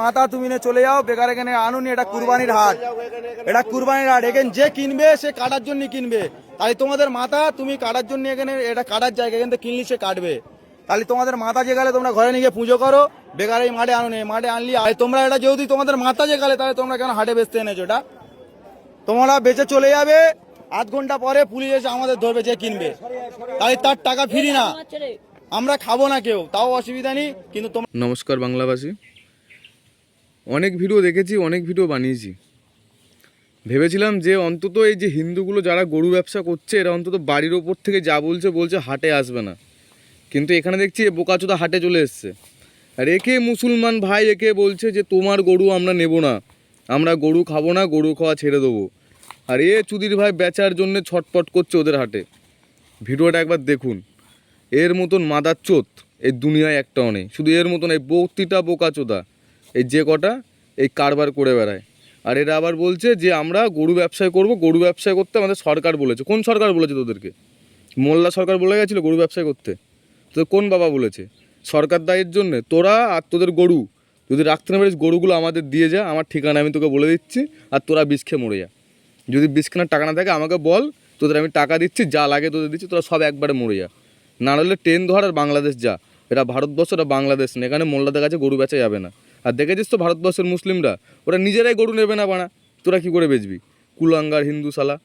মাথা তুমি নিয়ে চলে যাও, বেকার এখানে আনুনি। এটা কুরবানির হাট, এটা কুরবানির হাট। এখানে যে কিনবে সে কাটার জন্য কিনবে। তাই তোমাদের মাথা তুমি কাটার জন্য, এখানে এটা কাটার জায়গা, এখান থেকে কিনলি সে কাটবে। তাহলে তোমাদের মাথা যে গেলে তোমরা ঘরে নিয়ে গিয়ে পুজো করো, বেকার এই মাঠে আনুনি। মাঠে আনলি আর তোমরা এটা যেহেতু তোমাদের মাথা যে গেলে, তাহলে তোমরা কেন হাটে বেচতে এনেছো? এটা তোমরা বেচে চলে যাবে, আধ ঘন্টা পরে পুলিশ এসে আমাদের ধরবে যে কিনবে, তাই তার টাকা ফিরি না, আমরা খাবো না কেউ, তাও অসুবিধা নেই। কিন্তু নমস্কার বাংলাবাসী, অনেক ভিডিও দেখেছি, অনেক ভিডিও বানিয়েছি। ভেবেছিলাম যে অন্তত এই যে হিন্দুগুলো যারা গরু ব্যবসা করছে, এরা অন্তত বাড়ির ওপর থেকে যা বলছে হাটে আসবে না। কিন্তু এখানে দেখছি এ বোকাচোদা হাটে চলে এসছে। আর একে মুসলমান ভাই একে বলছে যে তোমার গরু আমরা নেব না, আমরা গরু খাবো না, গরু খাওয়া ছেড়ে দেবো। আর এ চুদির ভাই বেচার জন্য ছটপট করছে ওদের হাটে। ভিডিওটা একবার দেখুন। এর মতন মাদারচোদ এই দুনিয়ায় একটাও নেই। শুধু এর মতন এই প্রতিটা বোকাচোদা এই যে কটা এই কারবার করে বেড়ায়। আর এরা আবার বলছে যে আমরা গরু ব্যবসায় করব, গরু ব্যবসায় করতে আমাদের সরকার বলেছে। কোন সরকার বলেছে তোদেরকে? মোল্লা সরকার বলে গেছিলো গরু ব্যবসায় করতে? তো কোন বাবা বলেছে? সরকার দায়ের জন্যে তোরা আর তোদের গরু যদি রাখতে না পারিস, গরুগুলো আমাদের দিয়ে যা, আমার ঠিকানা আমি তোকে বলে দিচ্ছি, আর তোরা বিষ খেয়ে মরে যা। যদি বিষ কেনার টাকা না থাকে আমাকে বল, তোদের আমি টাকা দিচ্ছি, যা লাগে তোদের দিচ্ছি, তোরা সব একবারে মরে যা। না হলে ট্রেন ধর আর বাংলাদেশ যা। এটা ভারতবর্ষ, এটা বাংলাদেশ না। এখানে মোল্লাদের কাছে গরু বেচা যাবে না। আর দেখেছিস তো ভারতবর্ষের মুসলিমরা ওরা নিজেরাই গরু নেবে না বানা, তোরা কী করে বেচবি? কুলাঙ্গার হিন্দু শালা।